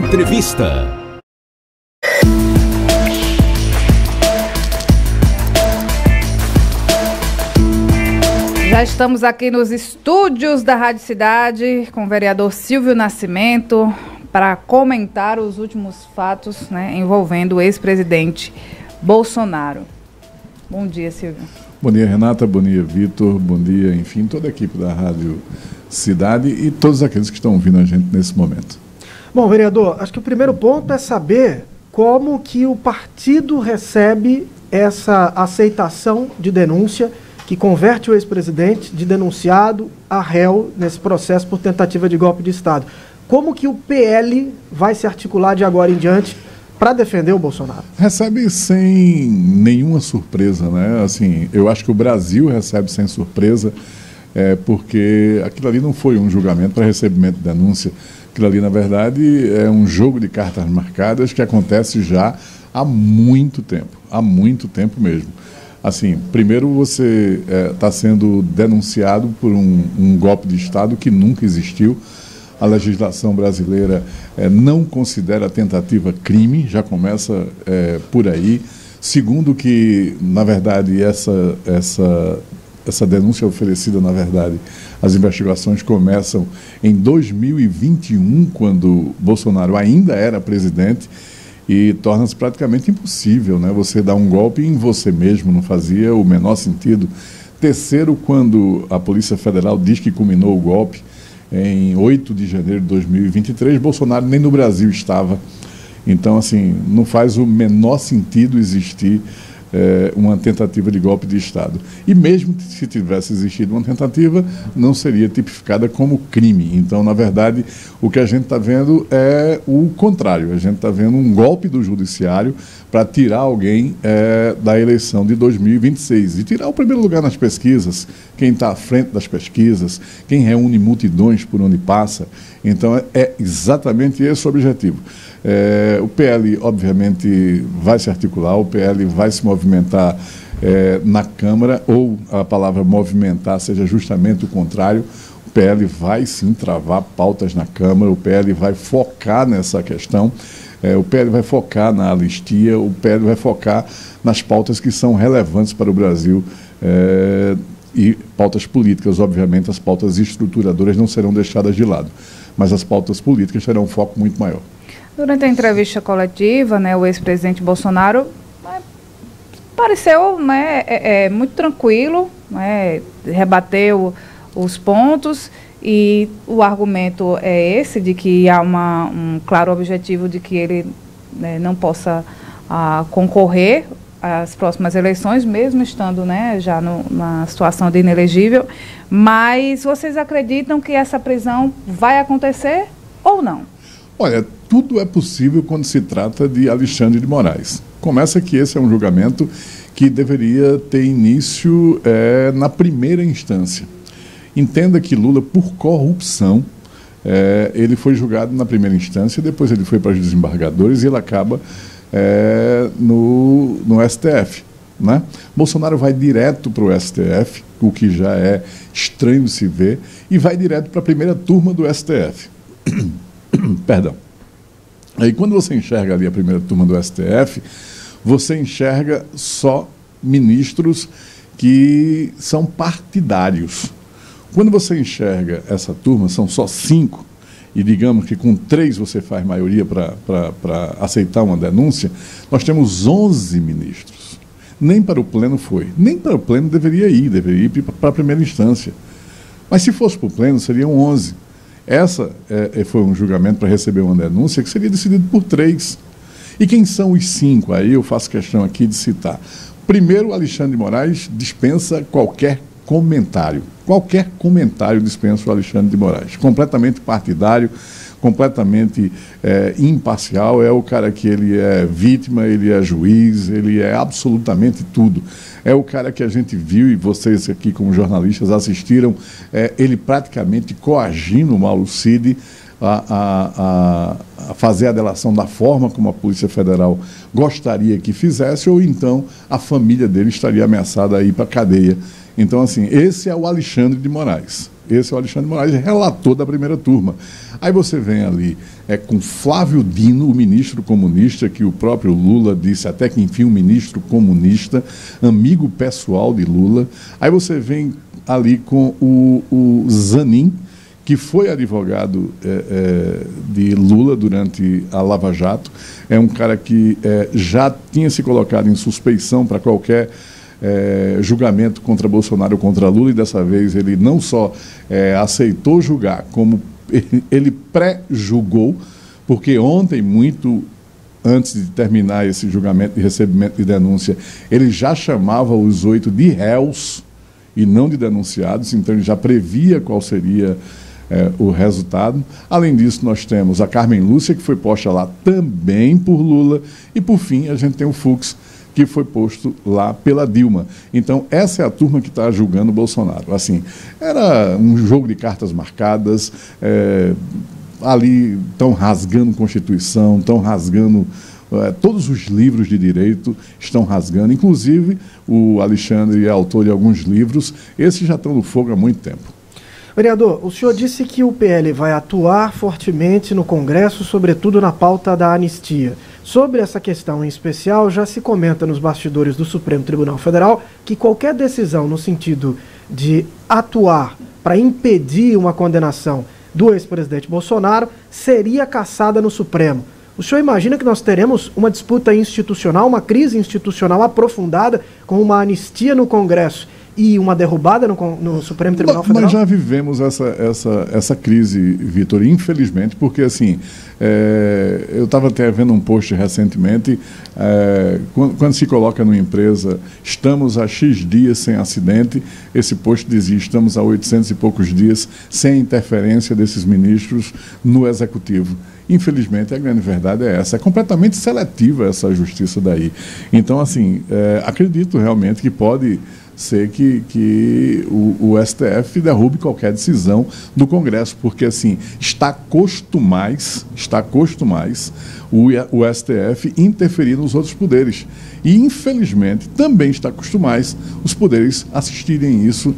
Entrevista. Já estamos aqui nos estúdios da Rádio Cidade com o vereador Silvio Nascimento para comentar os últimos fatos, envolvendo o ex-presidente Bolsonaro. Bom dia, Silvio. Bom dia, Renata. Bom dia, Vitor. Bom dia, enfim, toda a equipe da Rádio Cidade e todos aqueles que estão ouvindo a gente nesse momento. Bom, vereador, acho que o primeiro ponto é saber como que o partido recebe essa aceitação de denúncia que converte o ex-presidente de denunciado a réu nesse processo por tentativa de golpe de Estado. Como que o PL vai se articular de agora em diante para defender o Bolsonaro? Recebe sem nenhuma surpresa, né? Assim, eu acho que o Brasil recebe sem surpresa, porque aquilo ali não foi um julgamento para recebimento de denúncia. Aquilo ali, na verdade, é um jogo de cartas marcadas que acontece já há muito tempo mesmo. Assim, primeiro você está sendo denunciado por um golpe de Estado que nunca existiu. A legislação brasileira não considera a tentativa crime, já começa por aí. Segundo que, na verdade, essa denúncia oferecida, na verdade, as investigações começam em 2021, quando Bolsonaro ainda era presidente, e torna-se praticamente impossível, né? Você dar um golpe em você mesmo, não fazia o menor sentido. Terceiro, quando a Polícia Federal diz que culminou o golpe, em 8 de janeiro de 2023, Bolsonaro nem no Brasil estava. Então, assim, não faz o menor sentido existir uma tentativa de golpe de Estado. E mesmo se tivesse existido uma tentativa, não seria tipificada como crime. Então, na verdade, o que a gente está vendo é o contrário. A gente está vendo um golpe do judiciário para tirar alguém da eleição de 2026 e tirar o primeiro lugar nas pesquisas, quem está à frente das pesquisas, quem reúne multidões por onde passa. Então, é exatamente esse o objetivo. O PL, obviamente, vai se articular, o PL vai se movimentar na Câmara, ou a palavra movimentar seja justamente o contrário. O PL vai sim travar pautas na Câmara, o PL vai focar nessa questão, o PL vai focar na anistia, o PL vai focar nas pautas que são relevantes para o Brasil e pautas políticas, obviamente, as pautas estruturadoras não serão deixadas de lado, mas as pautas políticas terão um foco muito maior. Durante a entrevista coletiva, o ex-presidente Bolsonaro pareceu muito tranquilo, rebateu os pontos e o argumento é esse, de que há um claro objetivo de que ele não possa concorrer às próximas eleições, mesmo estando já na situação de inelegível. Mas vocês acreditam que essa prisão vai acontecer ou não? Olha, tudo é possível quando se trata de Alexandre de Moraes. Começa que esse é um julgamento que deveria ter início na primeira instância. Entenda que Lula, por corrupção, ele foi julgado na primeira instância, depois ele foi para os desembargadores e ele acaba no STF. Né? Bolsonaro vai direto para o STF, o que já é estranho de se ver, e vai direto para a primeira turma do STF. Perdão. Aí quando você enxerga ali a primeira turma do STF, você enxerga só ministros que são partidários. Quando você enxerga essa turma, são só 5, e digamos que com 3 você faz maioria para aceitar uma denúncia, nós temos 11 ministros. Nem para o Pleno foi. Nem para o Pleno deveria ir para a primeira instância. Mas se fosse para o Pleno, seriam 11. Essa foi um julgamento para receber uma denúncia que seria decidido por 3. E quem são os 5? Aí eu faço questão aqui de citar. Primeiro, Alexandre de Moraes dispensa qualquer comentário. Qualquer comentário dispensa o Alexandre de Moraes. Completamente partidário, completamente imparcial. É o cara que ele é vítima, ele é juiz, ele é absolutamente tudo. É o cara que a gente viu, e vocês aqui como jornalistas assistiram, ele praticamente coagindo o Mauro Cid a fazer a delação da forma como a Polícia Federal gostaria que fizesse, ou então a família dele estaria ameaçada a ir para a cadeia. Então, assim, esse é o Alexandre de Moraes. Esse é o Alexandre de Moraes, relator da primeira turma. Aí você vem ali com Flávio Dino, o ministro comunista, que o próprio Lula disse até que, enfim, um ministro comunista, amigo pessoal de Lula. Aí você vem ali com o Zanin, que foi advogado de Lula durante a Lava Jato. É um cara que já tinha se colocado em suspeição para qualquer julgamento contra Bolsonaro ou contra Lula, e dessa vez ele não só aceitou julgar, como ele pré-julgou, porque ontem, muito antes de terminar esse julgamento de recebimento de denúncia, ele já chamava os 8 de réus e não de denunciados, então ele já previa qual seria o resultado. Além disso, nós temos a Carmen Lúcia, que foi posta lá também por Lula, e por fim a gente tem o Fux, que foi posto lá pela Dilma. Então, essa é a turma que está julgando o Bolsonaro. Assim, era um jogo de cartas marcadas, ali estão rasgando Constituição, estão rasgando todos os livros de direito, estão rasgando, inclusive o Alexandre é autor de alguns livros, esses já estão no fogo há muito tempo. Vereador, o senhor disse que o PL vai atuar fortemente no Congresso, sobretudo na pauta da anistia. Sobre essa questão em especial, já se comenta nos bastidores do Supremo Tribunal Federal que qualquer decisão no sentido de atuar para impedir uma condenação do ex-presidente Bolsonaro seria cassada no Supremo. O senhor imagina que nós teremos uma disputa institucional, uma crise institucional aprofundada com uma anistia no Congresso e uma derrubada no Supremo Tribunal Federal? Nós já vivemos essa crise, Vitor, infelizmente, porque assim, eu estava até vendo um post recentemente, quando se coloca numa empresa, estamos há X dias sem acidente, esse post dizia, estamos há 800 e poucos dias sem interferência desses ministros no Executivo. Infelizmente, a grande verdade é essa. É completamente seletiva essa justiça daí. Então, assim, acredito realmente que pode ser que o STF derrube qualquer decisão do Congresso, porque assim, está custo mais o STF interferir nos outros poderes. E, infelizmente, também está custo mais os poderes assistirem isso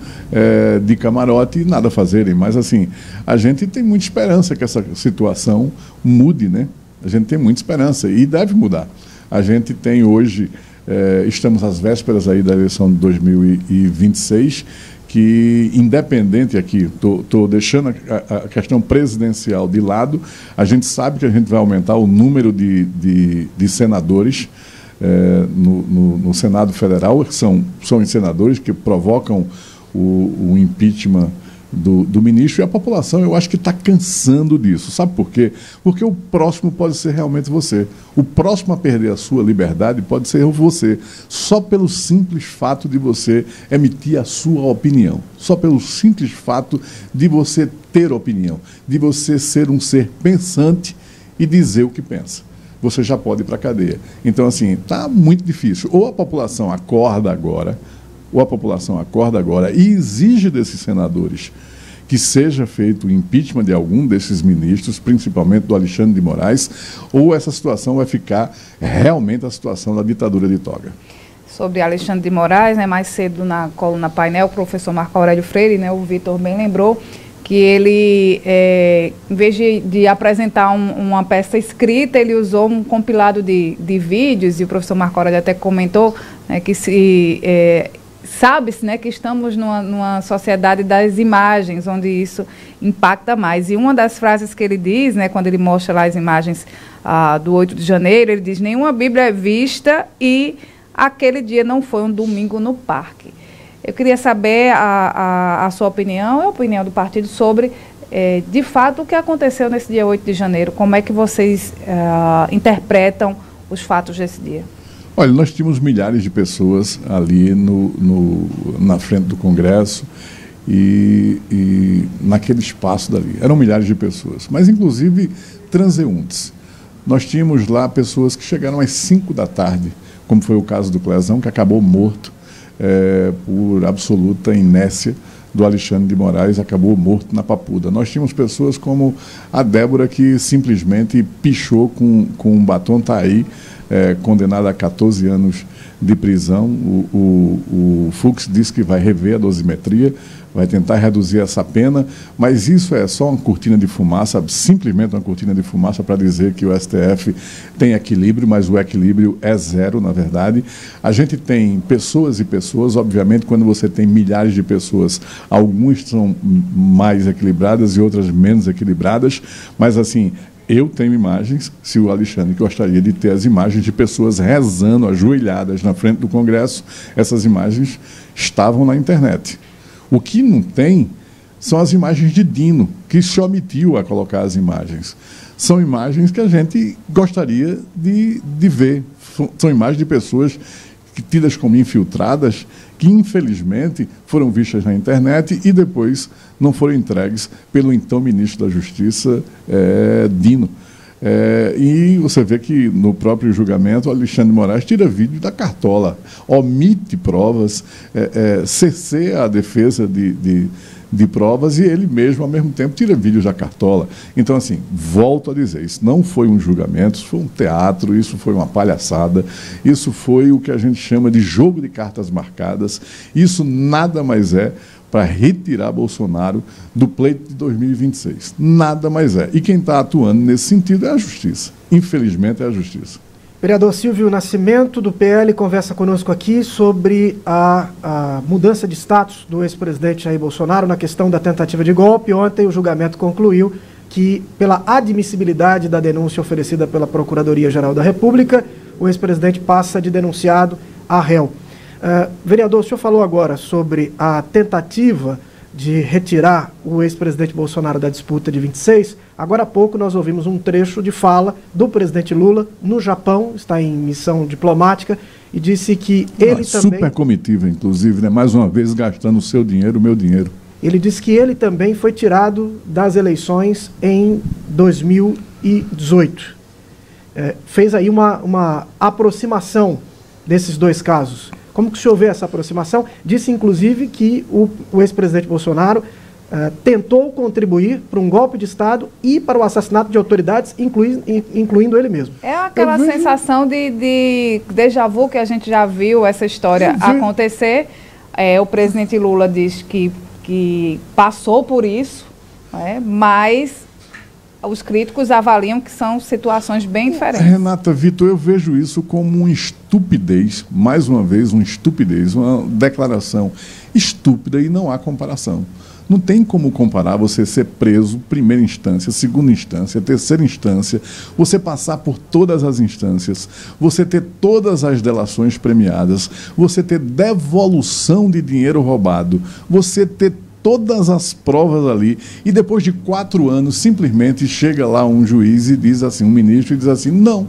de camarote e nada fazerem. Mas, assim, a gente tem muita esperança que essa situação mude, né? A gente tem muita esperança e deve mudar. A gente tem hoje... estamos às vésperas aí da eleição de 2026, que, independente aqui, estou deixando a questão presidencial de lado, a gente sabe que a gente vai aumentar o número de senadores no Senado Federal, que são os senadores que provocam o impeachment do ministro, e a população, eu acho que está cansando disso. Sabe por quê? Porque o próximo pode ser realmente você. O próximo a perder a sua liberdade pode ser você, só pelo simples fato de você emitir a sua opinião, só pelo simples fato de você ter opinião, de você ser um ser pensante e dizer o que pensa. Você já pode ir para a cadeia. Então, assim, está muito difícil. Ou a população acorda agora, e exige desses senadores que seja feito o impeachment de algum desses ministros, principalmente do Alexandre de Moraes, ou essa situação vai ficar realmente a situação da ditadura de toga. Sobre Alexandre de Moraes, né, mais cedo na coluna Painel, o professor Marco Aurélio Freire, né, o Vitor bem lembrou, que ele, em vez de apresentar uma peça escrita, ele usou um compilado de vídeos, e o professor Marco Aurélio até comentou, né, que sabe-se, né, que estamos numa sociedade das imagens, onde isso impacta mais. E uma das frases que ele diz, né, quando ele mostra lá as imagens do 8 de janeiro, ele diz: nenhuma Bíblia é vista e aquele dia não foi um domingo no parque. Eu queria saber a sua opinião e a opinião do partido sobre, de fato, o que aconteceu nesse dia 8 de janeiro. Como é que vocês interpretam os fatos desse dia? Olha, nós tínhamos milhares de pessoas ali na frente do Congresso e naquele espaço dali. Eram milhares de pessoas, mas inclusive transeuntes. Nós tínhamos lá pessoas que chegaram às 5 da tarde, como foi o caso do Clezão, que acabou morto por absoluta inércia do Alexandre de Moraes, acabou morto na Papuda. Nós tínhamos pessoas como a Débora, que simplesmente pichou com um batom, está aí, condenada a 14 anos de prisão. O Fux disse que vai rever a dosimetria, vai tentar reduzir essa pena, mas isso é só uma cortina de fumaça, simplesmente uma cortina de fumaça para dizer que o STF tem equilíbrio, mas o equilíbrio é zero, na verdade. A gente tem pessoas e pessoas, obviamente, quando você tem milhares de pessoas, algumas são mais equilibradas e outras menos equilibradas, mas assim, eu tenho imagens, se o Alexandre gostaria de ter as imagens de pessoas rezando, ajoelhadas na frente do Congresso, essas imagens estavam na internet. O que não tem são as imagens de Dino, que se omitiu a colocar as imagens. São imagens que a gente gostaria de ver. São imagens de pessoas tidas como infiltradas, que infelizmente foram vistas na internet e depois não foram entregues pelo então ministro da Justiça, Dino. E você vê que no próprio julgamento o Alexandre de Moraes tira vídeo da cartola, omite provas, cerceia a defesa de provas e ele mesmo, ao mesmo tempo, tira vídeos da cartola. Então, assim, volto a dizer, isso não foi um julgamento, isso foi um teatro, isso foi uma palhaçada, isso foi o que a gente chama de jogo de cartas marcadas, isso nada mais é para retirar Bolsonaro do pleito de 2026. Nada mais é. E quem está atuando nesse sentido é a Justiça. Infelizmente, é a Justiça. Vereador Silvio Nascimento, do PL, conversa conosco aqui sobre a mudança de status do ex-presidente Jair Bolsonaro na questão da tentativa de golpe. Ontem o julgamento concluiu que, pela admissibilidade da denúncia oferecida pela Procuradoria-Geral da República, o ex-presidente passa de denunciado a réu. Vereador, o senhor falou agora sobre a tentativa de retirar o ex-presidente Bolsonaro da disputa de 26. Agora há pouco nós ouvimos um trecho de fala do presidente Lula no Japão, está em missão diplomática, e disse que ele também... Super comitiva, inclusive, né? Mais uma vez gastando o seu dinheiro, o meu dinheiro. Ele disse que ele também foi tirado das eleições em 2018. Fez aí uma aproximação desses dois casos. Como que o senhor vê essa aproximação? Disse, inclusive, que o ex-presidente Bolsonaro tentou contribuir para um golpe de Estado e para o assassinato de autoridades, incluindo ele mesmo. É aquela sensação de déjà vu que a gente já viu essa história acontecer. O presidente Lula diz que passou por isso, mas os críticos avaliam que são situações bem diferentes. Renata, Vitor, eu vejo isso como uma estupidez, mais uma vez, uma estupidez, uma declaração estúpida e não há comparação. Não tem como comparar você ser preso, primeira instância, segunda instância, terceira instância, você passar por todas as instâncias, você ter todas as delações premiadas, você ter devolução de dinheiro roubado, você ter todas as provas ali, e depois de 4 anos, simplesmente chega lá um juiz e diz assim, um ministro, e diz assim, não,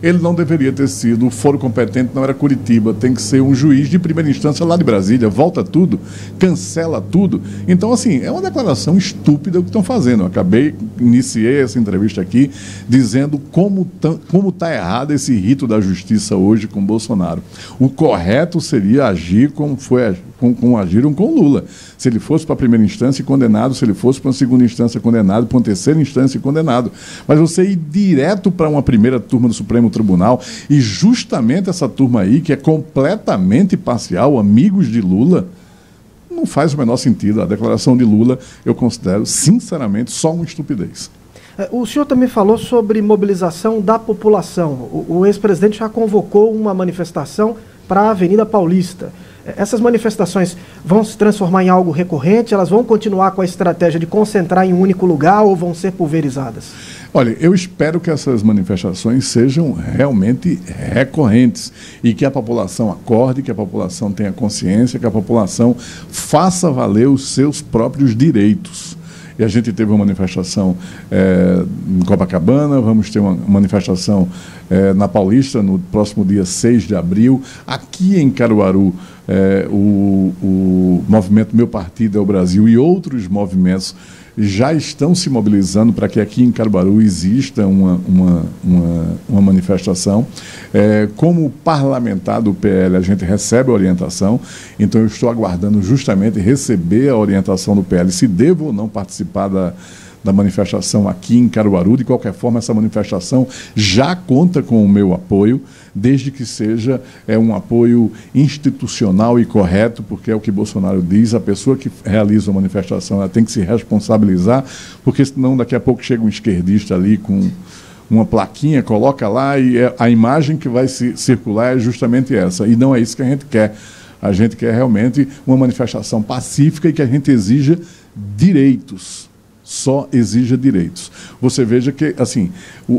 ele não deveria ter sido, o foro competente não era Curitiba, tem que ser um juiz de primeira instância lá de Brasília, volta tudo, cancela tudo. Então, assim, é uma declaração estúpida o que estão fazendo. Eu iniciei essa entrevista aqui dizendo como está errado esse rito da justiça hoje com Bolsonaro. O correto seria agir como agiram com Lula. Se ele fosse para a primeira instância, condenado. Se ele fosse para uma segunda instância, condenado. Para uma terceira instância, condenado. Mas você ir direto para uma primeira turma do Supremo Tribunal e justamente essa turma aí, que é completamente parcial, amigos de Lula, não faz o menor sentido. A declaração de Lula, eu considero, sinceramente, só uma estupidez. O senhor também falou sobre mobilização da população. O ex-presidente já convocou uma manifestação para a Avenida Paulista. Essas manifestações vão se transformar em algo recorrente? Elas vão continuar com a estratégia de concentrar em um único lugar ou vão ser pulverizadas? Olha, eu espero que essas manifestações sejam realmente recorrentes e que a população acorde, que a população tenha consciência, que a população faça valer os seus próprios direitos. E a gente teve uma manifestação em Copacabana, vamos ter uma manifestação na Paulista no próximo dia 6 de abril. Aqui em Caruaru, o movimento Meu Partido é o Brasil e outros movimentos já estão se mobilizando para que aqui em Caruaru exista uma manifestação. Como parlamentar do PL, a gente recebe a orientação, então eu estou aguardando justamente receber a orientação do PL, se devo ou não participar da manifestação aqui em Caruaru. De qualquer forma, essa manifestação já conta com o meu apoio, desde que seja um apoio institucional e correto, porque é o que Bolsonaro diz, a pessoa que realiza uma manifestação ela tem que se responsabilizar, porque senão daqui a pouco chega um esquerdista ali com uma plaquinha, coloca lá e a imagem que vai circular é justamente essa. E não é isso que a gente quer. A gente quer realmente uma manifestação pacífica e que a gente exija direitos. Só exija direitos. Você veja que, assim,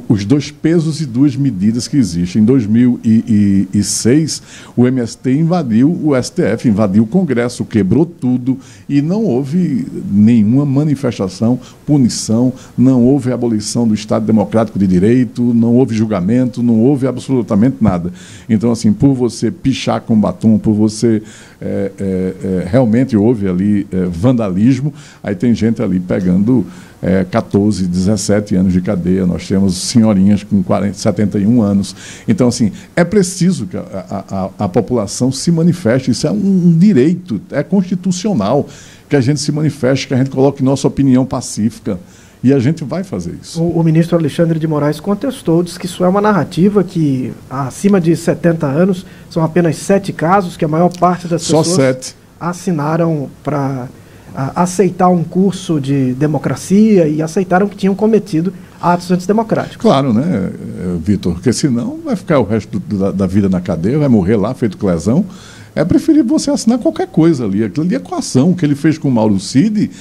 os dois pesos e duas medidas que existem. Em 2006, o MST invadiu o STF, invadiu o Congresso, quebrou tudo e não houve nenhuma manifestação, punição, não houve abolição do Estado Democrático de Direito, não houve julgamento, não houve absolutamente nada. Então, assim, por você pichar com batom, por você realmente houve ali vandalismo, aí tem gente ali pegando 14, 17 anos de cadeia, nós temos senhorinhas com 71 anos. Então, assim, é preciso que a população se manifeste, isso é um direito, é constitucional que a gente se manifeste, que a gente coloque nossa opinião pacífica. E a gente vai fazer isso. O ministro Alexandre de Moraes contestou, diz que isso é uma narrativa, que acima de 70 anos são apenas 7 casos, que a maior parte das pessoas assinaram para aceitar um curso de democracia e aceitaram que tinham cometido atos antidemocráticos. Claro, né, Vitor? Porque senão vai ficar o resto da vida na cadeia, vai morrer lá feito lesão. É preferível você assinar qualquer coisa ali. Aquilo ali é coação. O que ele fez com o Mauro Cid,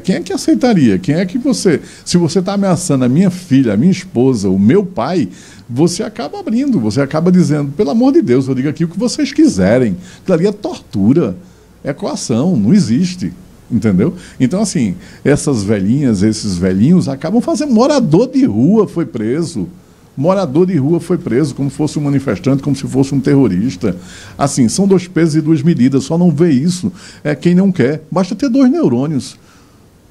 quem é que aceitaria? Quem é que você... Se você está ameaçando a minha filha, a minha esposa, o meu pai, você acaba abrindo, você acaba dizendo, pelo amor de Deus, eu digo aqui o que vocês quiserem. Aquilo ali é tortura, é coação, não existe. Entendeu? Então, assim, essas velhinhas, esses velhinhos acabam fazendo... Morador de rua foi preso. Morador de rua foi preso como se fosse um manifestante, como se fosse um terrorista. Assim, são dois pesos e duas medidas, só não vê isso quem não quer. Basta ter dois neurônios.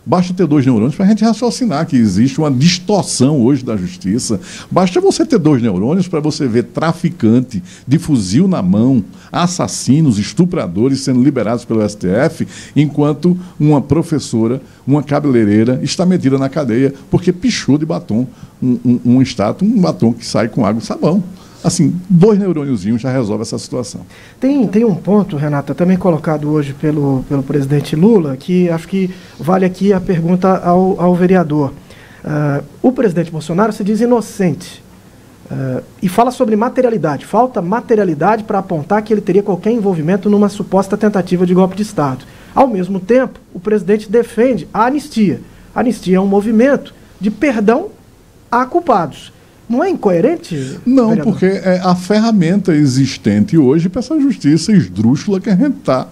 Basta ter dois neurônios para a gente raciocinar que existe uma distorção hoje da justiça. Basta você ter dois neurônios para você ver traficante de fuzil na mão, assassinos, estupradores sendo liberados pelo STF, enquanto uma professora, uma cabeleireira está metida na cadeia porque pichou de batom um batom que sai com água e sabão. Assim, dois neurôniozinhos já resolve essa situação. Tem um ponto, Renata, também colocado hoje pelo presidente Lula, que acho que vale aqui a pergunta ao vereador. O presidente Bolsonaro se diz inocente e fala sobre materialidade. Falta materialidade para apontar que ele teria qualquer envolvimento numa suposta tentativa de golpe de Estado. Ao mesmo tempo, o presidente defende a anistia. A anistia é um movimento de perdão a culpados. Não é incoerente? Não, vereador? Porque é a ferramenta existente hoje para essa justiça esdrúxula que a gente está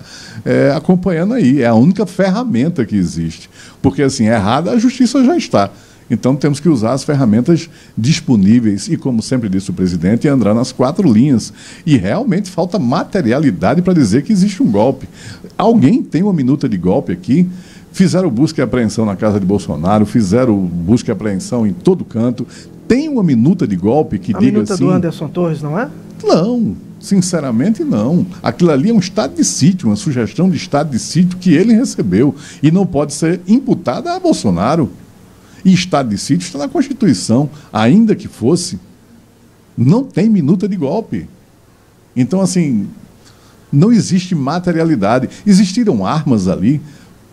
acompanhando aí. É a única ferramenta que existe. Porque, assim, errada a justiça já está. Então, temos que usar as ferramentas disponíveis e, como sempre disse o presidente, andar nas 4 linhas. E realmente falta materialidade para dizer que existe um golpe. Alguém tem uma minuta de golpe aqui? Fizeram busca e apreensão na casa de Bolsonaro, fizeram busca e apreensão em todo canto. Tem uma minuta de golpe que diga assim... A minuta do Anderson Torres, não é? Não, sinceramente não. Aquilo ali é um estado de sítio, uma sugestão de estado de sítio que ele recebeu e não pode ser imputada a Bolsonaro. E estado de sítio está na Constituição, ainda que fosse. Não tem minuta de golpe. Então, assim, não existe materialidade. Existiram armas ali,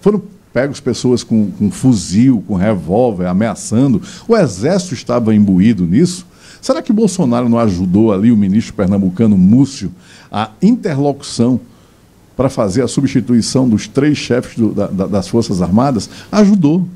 foram pegos pessoas com fuzil, com revólver, ameaçando. O Exército estava imbuído nisso. Será que Bolsonaro não ajudou ali o ministro pernambucano Múcio a interlocução para fazer a substituição dos 3 chefes das Forças Armadas? Ajudou.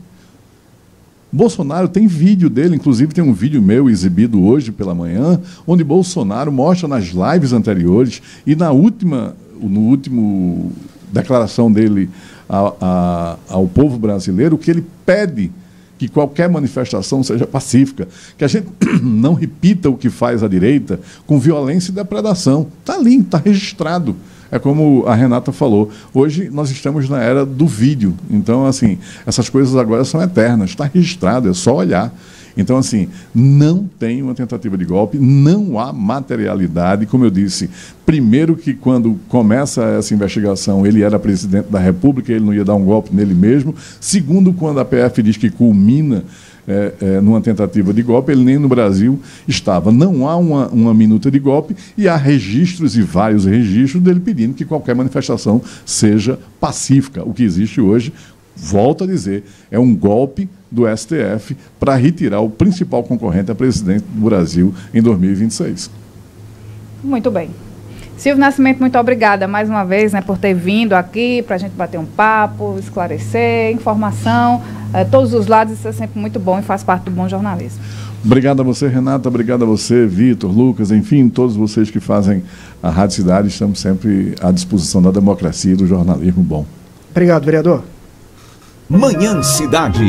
Bolsonaro tem vídeo dele, inclusive tem um vídeo meu exibido hoje pela manhã, onde Bolsonaro mostra nas lives anteriores e no último declaração dele ao povo brasileiro, que ele pede que qualquer manifestação seja pacífica, que a gente não repita o que faz a direita com violência e depredação. Está ali, está registrado. É como a Renata falou, hoje nós estamos na era do vídeo, então, assim, essas coisas agora são eternas, está registrado, é só olhar. Então, assim, não tem uma tentativa de golpe, não há materialidade, como eu disse. Primeiro que quando começa essa investigação, ele era presidente da República, ele não ia dar um golpe nele mesmo. Segundo, quando a PF diz que culmina numa tentativa de golpe, ele nem no Brasil estava. Não há uma minuta de golpe e há registros e vários registros dele pedindo que qualquer manifestação seja pacífica. O que existe hoje, volto a dizer, é um golpe do STF para retirar o principal concorrente a presidente do Brasil em 2026. Muito bem. Silvio Nascimento, muito obrigada mais uma vez, né, por ter vindo aqui para a gente bater um papo, esclarecer, informação, todos os lados, isso é sempre muito bom e faz parte do bom jornalismo. Obrigado a você, Renata, obrigado a você, Vitor, Lucas, enfim, todos vocês que fazem a Rádio Cidade, estamos sempre à disposição da democracia e do jornalismo bom. Obrigado, vereador. Manhã Cidade.